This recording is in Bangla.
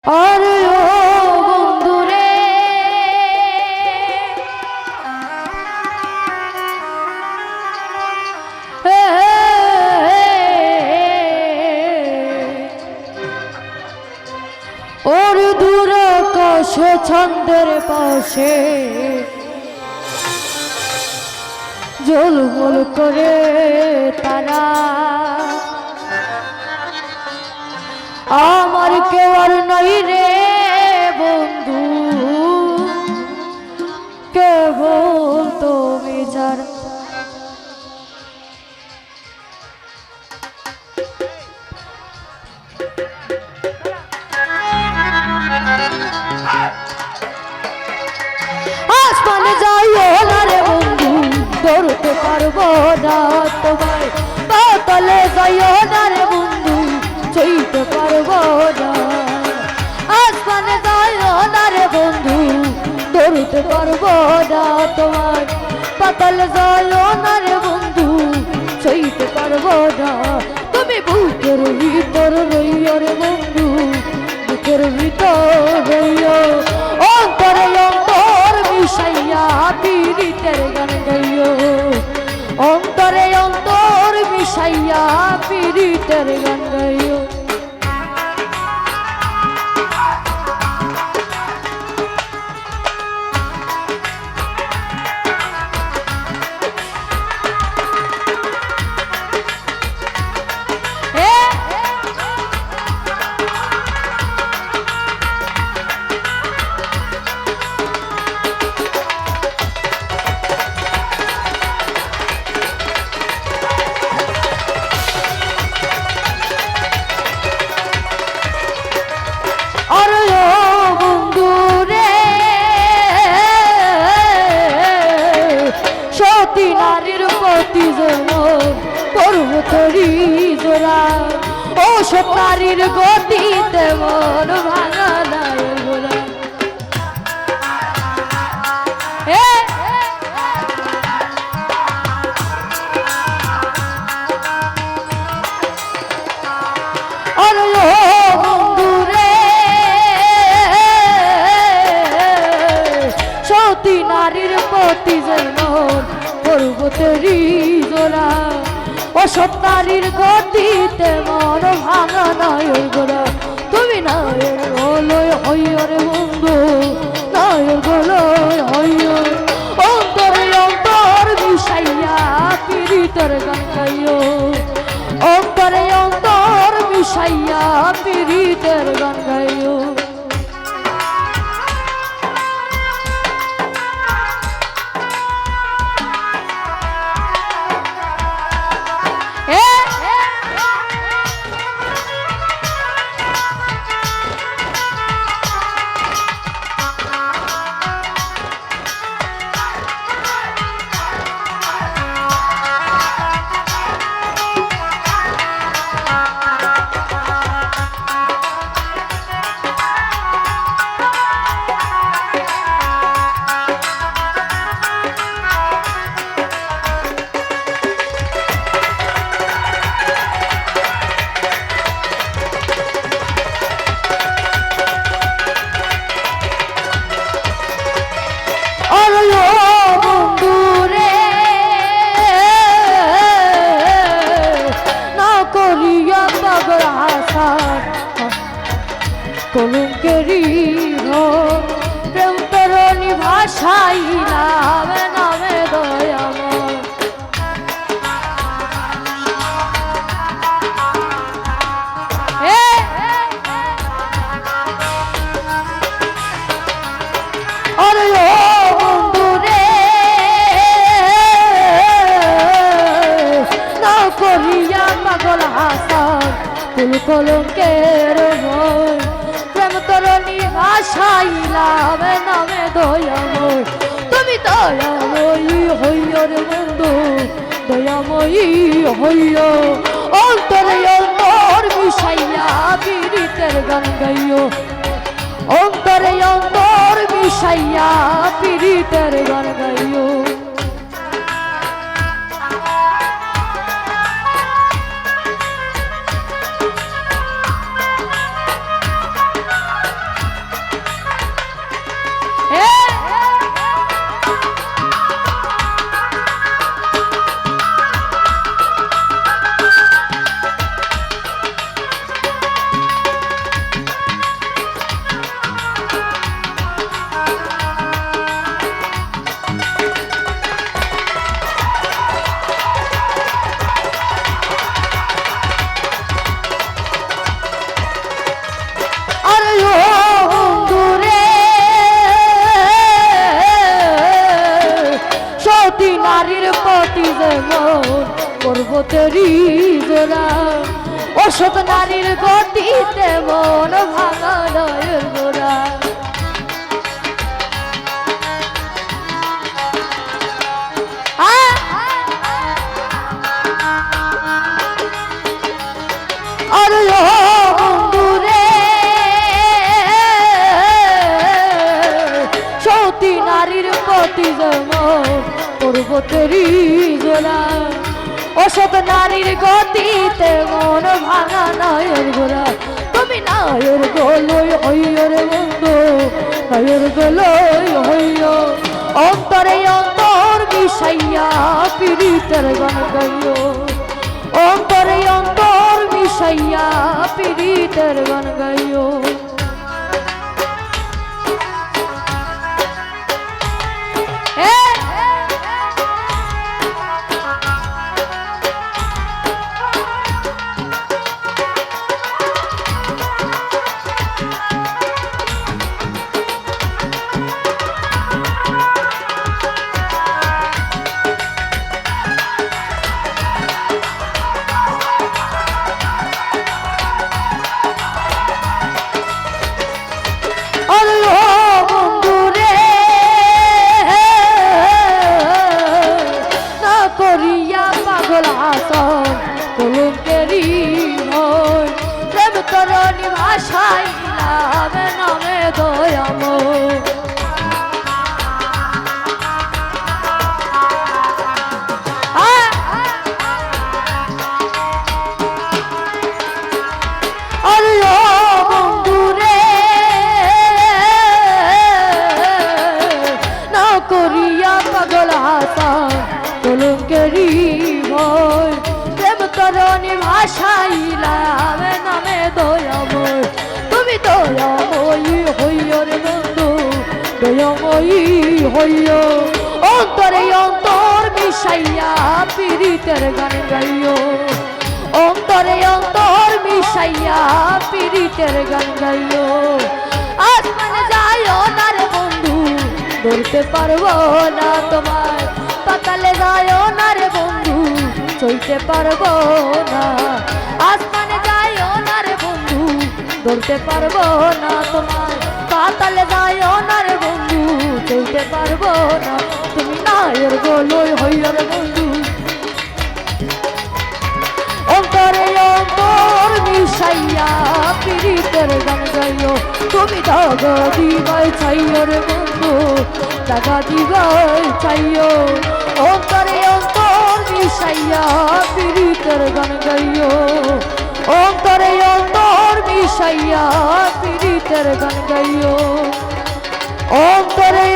আরে ও বন্ধুরে ওর দূর আকাশে ছন্দের পাশে ঝলমল করে তারা আমার কেউ আর নাই রে বন্ধু, কেবল তুমি ছাড়া। আসমানে যাইও না রে বন্ধু, ধরতে পারবো না তোমায়। পাতালে যাইও না রে বন্ধু, ছুঁইতে পারবো না। আসমানে যাইও না রে বন্ধু, ধরতে পারবো না তোমায়। পাতালে যাইও না রে বন্ধু, ছুঁইতে পারবো না। তুমি বুকের ভিতর রইও রে বন্ধু, বুকের ভিতর রইও। অন্তরে অন্তর মিশাইয়া পীড়িতের গান গাইও। অন্তরে অন্তর মিশাইয়া পীড়িতের গান গাইও। নারীর প্রতি যেমন পর্বতরি জোড়া, ও সব নারীর গতি তেমন ভাঙা নাই গোড়া। সতী নারীর প্রতি যেমন পর্বতেরি জোড়া, অসৎ নারীর গতিতে মন ভাঙা নাই গোড়া। তুমি নায়ের গলয় হইয় রে বন্ধু, নায়ের গলয় হইয়। অন্তরে অন্তর মিশাইয়া পীড়িতের গান গাইও। অন্তরে অন্তর মিশাইয়া পীড়িতের গান গাইও। কলঙ্কেরি প্রেম তরণী ভাষাই নামে নামে দয়াময়। আরে ও বন্ধুরে না করিয়া পাগল হাসান ফুল কলঙ্কের ভয়। প্রেম তরণী ভাষাইলাম নামে দয়াময়। তুমি দয়াময়ী হইয় রে বন্ধু, দয়াময়ী হইয়। অন্তরে অন্তর মিশাইয়া পীড়িতের গান গাইও। অন্তরে অন্তর মিশাইয়া পীড়িতের গান গাইও। গতি যেমন পর্বতেরই জোড়া, অসৎ নারীর গতি তেমন ভাঙা নয়ের গোড়া। আর বন্ধুরে সতী নারীর গতি যেমন পর্বতেরই জোড়া, অসৎ নারীর গতি তেমন ভাঙা নয়ের গোড়া। তুমি নায়ের গলই হইয় রে বন্ধু, নায়ের গলই হইয়, অন্তরে অন্তর মিশাইয়া পীড়িতের গান গাইও, অন্তরে অন্তর মিশাইয়া পীড়িতের গান গাইও। কলঙ্কেরি হয় প্রেম তরণী ভাষায় নামে নামে দয়াময়। বন্ধুরে না করিয়া পাগল হাসান কলঙ্কেরি হয় প্রেম তরণী ভাষাইলাম নামে দয়াময়। তুমি দয়াময়ী হইয় রে বন্ধু, দয়াময়ী হইয়, অন্তরে অন্তর মিশাইয়া পীড়িতের গান গাইও, অন্তরে অন্তর মিশাইয়া পীড়িতের গান গাইও। আসমানে যাইও না রে বন্ধু, ধরতে পারবো না তোমায়, পাতালে যাইও না রে বন্ধু, চলতে পারবো না। আসমানে যাইও না রে বন্ধু, ধরতে পারবো না তোমায়, পাতালে যাইও না রে বন্ধু, চলতে পারবো না। তুমি নায়ের গলই হইয় রে বন্ধু, অন্তরে অন্তর মিশাইয়া পীড়িতের গান গাইও। তুমি দাগা দিবাই চাইও রে বন্ধু, দাগা দিবাই চাইও, অন্তরে অন্তর মিশাইয়া পীড়িতের গান গাইও, অন্তরে অন্তর মিশাইয়া পীড়িতের গান গাইও, অন্তরে